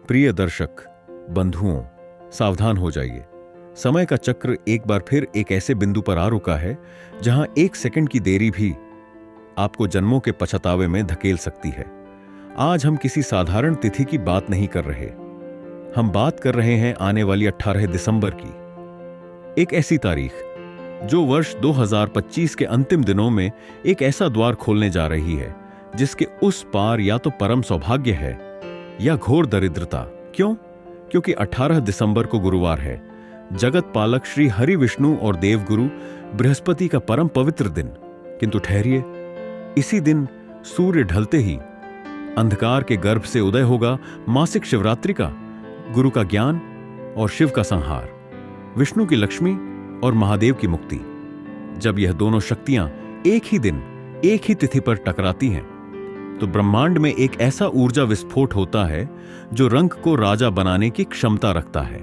प्रिय दर्शक बंधुओं, सावधान हो जाइए। समय का चक्र एक बार फिर एक ऐसे बिंदु पर आ रुका है जहां एक सेकंड की देरी भी आपको जन्मों के पछतावे में धकेल सकती है। आज हम किसी साधारण तिथि की बात नहीं कर रहे। हम बात कर रहे हैं आने वाली 18 दिसंबर की। एक ऐसी तारीख जो वर्ष 2025 के अंतिम दिनों में एक ऐसा द्वार खोलने जा रही है जिसके उस पार या तो परम सौभाग्य है या घोर दरिद्रता। क्यों? क्योंकि 18 दिसंबर को गुरुवार है, जगत पालक श्री हरि विष्णु और देवगुरु बृहस्पति का परम पवित्र दिन। किंतु ठहरिए, इसी दिन सूर्य ढलते ही अंधकार के गर्भ से उदय होगा मासिक शिवरात्रि का, गुरु का ज्ञान और शिव का संहार, विष्णु की लक्ष्मी और महादेव की मुक्ति। जब यह दोनों शक्तियां एक ही दिन एक ही तिथि पर टकराती हैं तो ब्रह्मांड में एक ऐसा ऊर्जा विस्फोट होता है जो रंग को राजा बनाने की क्षमता रखता है।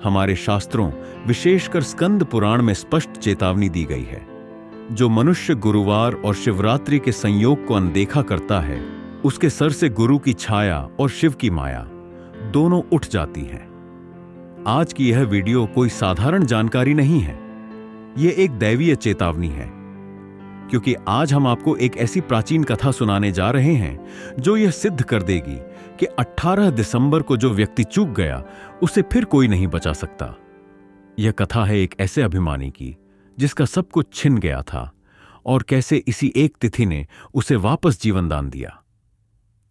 हमारे शास्त्रों, विशेषकर स्कंद पुराण में स्पष्ट चेतावनी दी गई है। जो मनुष्य गुरुवार और शिवरात्रि के संयोग को अनदेखा करता है, उसके सर से गुरु की छाया और शिव की माया दोनों उठ जाती हैं। आज की यह वीडियो कोई साधारण जानकारी नहीं है, यह एक दैवीय चेतावनी है, क्योंकि आज हम आपको एक ऐसी प्राचीन कथा सुनाने जा रहे हैं जो यह सिद्ध कर देगी कि 18 दिसंबर को जो व्यक्ति चूक गया उसे फिर कोई नहीं बचा सकता। यह कथा है एक ऐसे अभिमानी की जिसका सब कुछ छिन गया था और कैसे इसी एक तिथि ने उसे वापस जीवन दान दिया।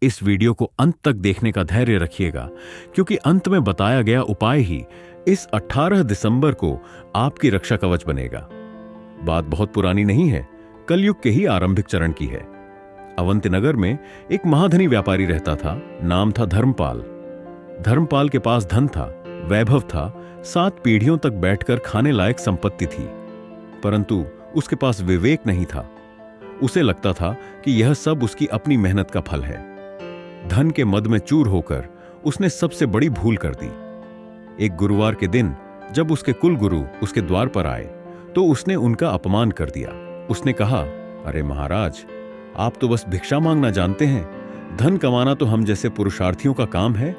इस वीडियो को अंत तक देखने का धैर्य रखिएगा, क्योंकि अंत में बताया गया उपाय ही इस 18 दिसंबर को आपकी रक्षा कवच बनेगा। बात बहुत पुरानी नहीं है, कलयुग के ही आरंभिक चरण की है। अवंती नगर में एक महाधनी व्यापारी रहता था, नाम था धर्मपाल। धर्मपाल के पास धन था, वैभव था, 7 पीढ़ियों तक बैठकर खाने लायक संपत्ति थी, परंतु उसके पास विवेक नहीं था। उसे लगता था कि यह सब उसकी अपनी मेहनत का फल है। धन के मद में चूर होकर उसने सबसे बड़ी भूल कर दी। एक गुरुवार के दिन जब उसके कुल गुरु उसके द्वार पर आए तो उसने उनका अपमान कर दिया। उसने कहा, अरे महाराज, आप तो बस भिक्षा मांगना जानते हैं, धन कमाना तो हम जैसे पुरुषार्थियों का काम है।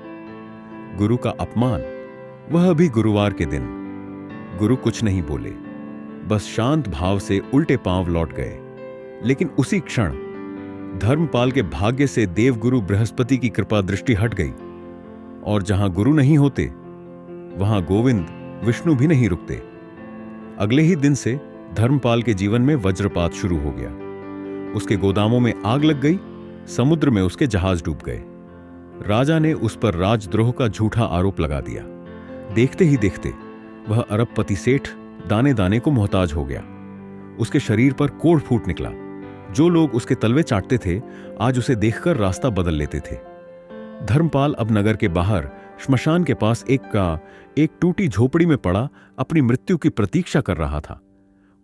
गुरु का अपमान, वह भी गुरुवार के दिन। गुरु कुछ नहीं बोले, बस शांत भाव से उल्टे पांव लौट गए। लेकिन उसी क्षण धर्मपाल के भाग्य से देवगुरु बृहस्पति की कृपा दृष्टि हट गई, और जहां गुरु नहीं होते वहां गोविंद विष्णु भी नहीं रुकते। अगले ही दिन से धर्मपाल के जीवन में वज्रपात शुरू हो गया। उसके गोदामों में आग लग गई, समुद्र में उसके जहाज डूब गए। राजा ने उस पर राजद्रोह का झूठा आरोप लगा दिया। देखते ही देखते वह अरबपति सेठ दाने दाने को मोहताज हो गया। उसके शरीर पर कोढ़ फूट निकला। जो लोग उसके तलवे चाटते थे आज उसे देखकर रास्ता बदल लेते थे। धर्मपाल अब नगर के बाहर श्मशान के पास एक टूटी झोपड़ी में पड़ा अपनी मृत्यु की प्रतीक्षा कर रहा था।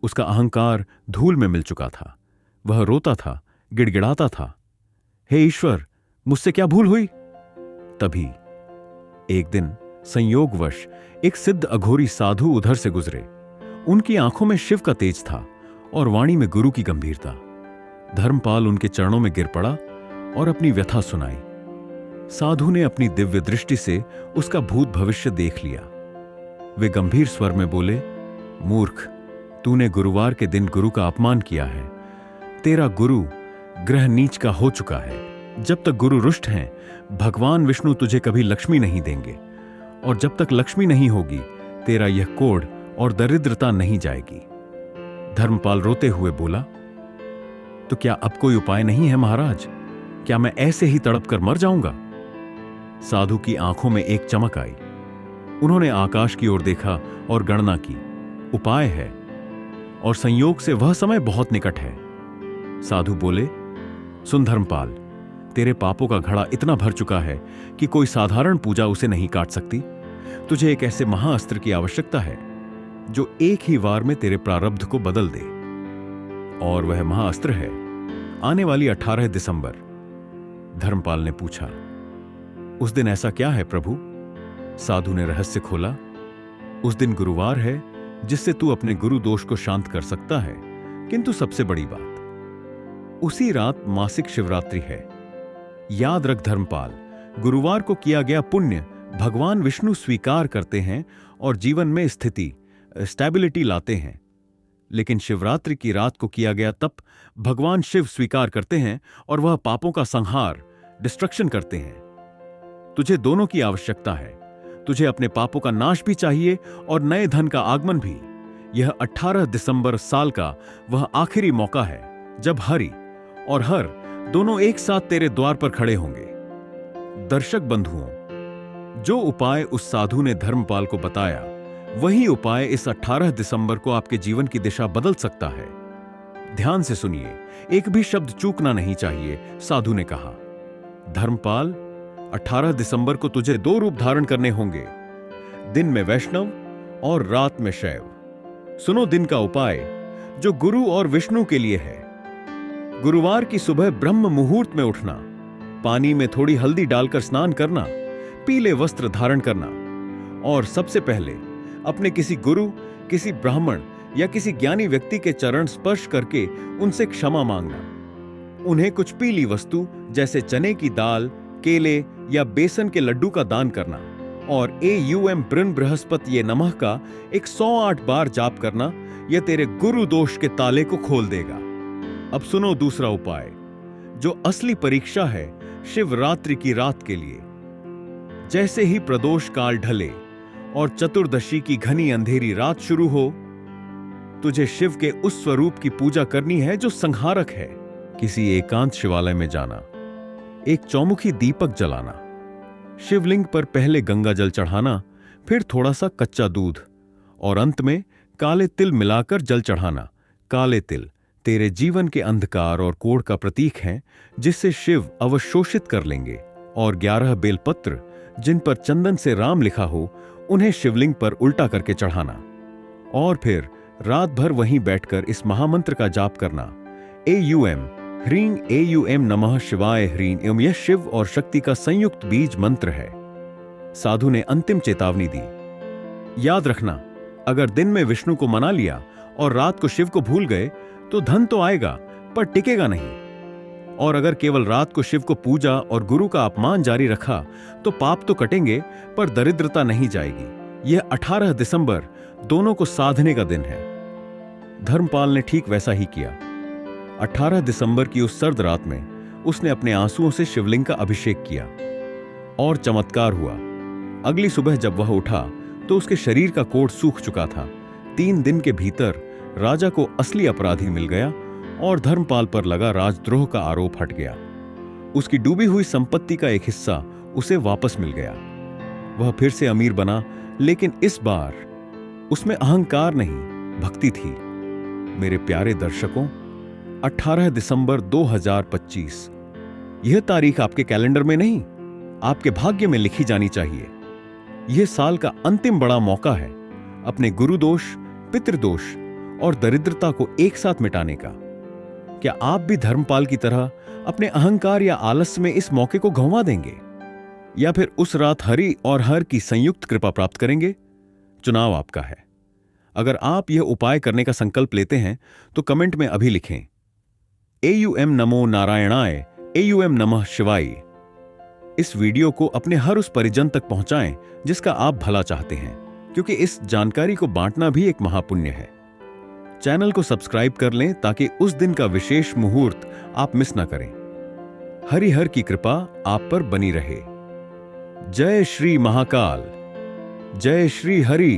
उसका अहंकार धूल में मिल चुका था। वह रोता था, गिड़गिड़ाता था, हे ईश्वर, मुझसे क्या भूल हुई? तभी एक दिन संयोगवश एक सिद्ध अघोरी साधु उधर से गुजरे। उनकी आंखों में शिव का तेज था और वाणी में गुरु की गंभीरता। धर्मपाल उनके चरणों में गिर पड़ा और अपनी व्यथा सुनाई। साधु ने अपनी दिव्य दृष्टि से उसका भूत भविष्य देख लिया। वे गंभीर स्वर में बोले, मूर्ख, तूने गुरुवार के दिन गुरु का अपमान किया है। तेरा गुरु ग्रह नीच का हो चुका है। जब तक गुरु रुष्ट हैं, भगवान विष्णु तुझे कभी लक्ष्मी नहीं देंगे, और जब तक लक्ष्मी नहीं होगी तेरा यह कोढ़ और दरिद्रता नहीं जाएगी। धर्मपाल रोते हुए बोला, तो क्या अब कोई उपाय नहीं है महाराज? क्या मैं ऐसे ही तड़प कर मर जाऊंगा? साधु की आंखों में एक चमक आई। उन्होंने आकाश की ओर देखा और गणना की। उपाय है, और संयोग से वह समय बहुत निकट है। साधु बोले, सुन धर्मपाल, तेरे पापों का घड़ा इतना भर चुका है कि कोई साधारण पूजा उसे नहीं काट सकती। तुझे एक ऐसे महाअस्त्र की आवश्यकता है जो एक ही वार में तेरे प्रारब्ध को बदल दे, और वह महाअस्त्र है आने वाली 18 दिसंबर। धर्मपाल ने पूछा, उस दिन ऐसा क्या है प्रभु? साधु ने रहस्य खोला, उस दिन गुरुवार है जिससे तू अपने गुरु दोष को शांत कर सकता है। किंतु सबसे बड़ी बात, उसी रात मासिक शिवरात्रि है। याद रख धर्मपाल, गुरुवार को किया गया पुण्य भगवान विष्णु स्वीकार करते हैं और जीवन में स्टेबिलिटी लाते हैं। लेकिन शिवरात्रि की रात को किया गया तप भगवान शिव स्वीकार करते हैं और वह पापों का संहार, डिस्ट्रक्शन करते हैं। तुझे दोनों की आवश्यकता है। तुझे अपने पापों का नाश भी चाहिए और नए धन का आगमन भी। यह 18 दिसंबर साल का वह आखिरी मौका है जब हरि और हर दोनों एक साथ तेरे द्वार पर खड़े होंगे। दर्शक बंधुओं, जो उपाय उस साधु ने धर्मपाल को बताया, वही उपाय इस 18 दिसंबर को आपके जीवन की दिशा बदल सकता है। ध्यान से सुनिए, एक भी शब्द चूकना नहीं चाहिए। साधु ने कहा, धर्मपाल, 18 दिसंबर को तुझे 2 रूप धारण करने होंगे, दिन में वैष्णव और रात में शैव। सुनो दिन का उपाय जो गुरु और विष्णु के लिए है। गुरुवार की सुबह ब्रह्म मुहूर्त में उठना, पानी में थोड़ी हल्दी डालकर स्नान करना, पीले वस्त्र धारण करना और सबसे पहले अपने किसी गुरु, किसी ब्राह्मण या किसी ज्ञानी व्यक्ति के चरण स्पर्श करके उनसे क्षमा मांगना। उन्हें कुछ पीली वस्तु जैसे चने की दाल, केले या बेसन के लड्डू का दान करना और AUM बृन बृहस्पति नमः का 108 बार जाप करना। यह तेरे गुरु दोष के ताले को खोल देगा। अब सुनो दूसरा उपाय, जो असली परीक्षा है शिवरात्रि की रात के लिए। जैसे ही प्रदोष काल ढले और चतुर्दशी की घनी अंधेरी रात शुरू हो, तुझे शिव के उस स्वरूप की पूजा करनी है जो संहारक है। किसी एकांत शिवालय में जाना, एक चौमुखी दीपक जलाना, शिवलिंग पर पहले गंगा जल चढ़ाना, फिर थोड़ा सा कच्चा दूध और अंत में काले तिल मिलाकर जल चढ़ाना। काले तिल तेरे जीवन के अंधकार और कोढ़ का प्रतीक हैं, जिससे शिव अवशोषित कर लेंगे। और 11 बेलपत्र जिन पर चंदन से राम लिखा हो, उन्हें शिवलिंग पर उल्टा करके चढ़ाना और फिर रात भर वहीं बैठकर इस महामंत्र का जाप करना। AUM ह्रीं AUM नमः शिवाय ह्रीं। एवं यह शिव और शक्ति का संयुक्त बीज मंत्र है। साधु ने अंतिम चेतावनी दी, याद रखना, अगर दिन में विष्णु को मना लिया और रात को शिव को भूल गए तो धन तो आएगा पर टिकेगा नहीं। और अगर केवल रात को शिव को पूजा और गुरु का अपमान जारी रखा तो पाप तो कटेंगे पर दरिद्रता नहीं जाएगी। यह 18 दिसंबर दोनों को साधने का दिन है। धर्मपाल ने ठीक वैसा ही किया। 18 दिसंबर की उस सर्द रात में उसने अपने आंसुओं से शिवलिंग का अभिषेक किया और चमत्कार हुआ। अगली सुबह जब वह उठा तो उसके शरीर का कोढ़ सूख चुका था। 3 दिन के भीतर राजा को असली अपराधी मिल गया और धर्मपाल पर लगा राजद्रोह का आरोप हट गया। उसकी डूबी हुई संपत्ति का एक हिस्सा उसे वापस मिल गया। वह फिर से अमीर बना, लेकिन इस बार उसमें अहंकार नहीं, भक्ति थी। मेरे प्यारे दर्शकों, 18 दिसंबर 2025 यह तारीख आपके कैलेंडर में नहीं, आपके भाग्य में लिखी जानी चाहिए। यह साल का अंतिम बड़ा मौका है अपने गुरुदोष, पितृदोष और दरिद्रता को एक साथ मिटाने का। क्या आप भी धर्मपाल की तरह अपने अहंकार या आलस्य में इस मौके को गंवा देंगे, या फिर उस रात हरि और हर की संयुक्त कृपा प्राप्त करेंगे? चुनाव आपका है। अगर आप यह उपाय करने का संकल्प लेते हैं तो कमेंट में अभी लिखें, AUM नमो नारायणाय, AUM नमः शिवाय। इस वीडियो को अपने हर उस परिजन तक पहुंचाएं जिसका आप भला चाहते हैं, क्योंकि इस जानकारी को बांटना भी एक महापुण्य है। चैनल को सब्सक्राइब कर लें ताकि उस दिन का विशेष मुहूर्त आप मिस ना करें। हरि हर की कृपा आप पर बनी रहे। जय श्री महाकाल, जय श्री हरि।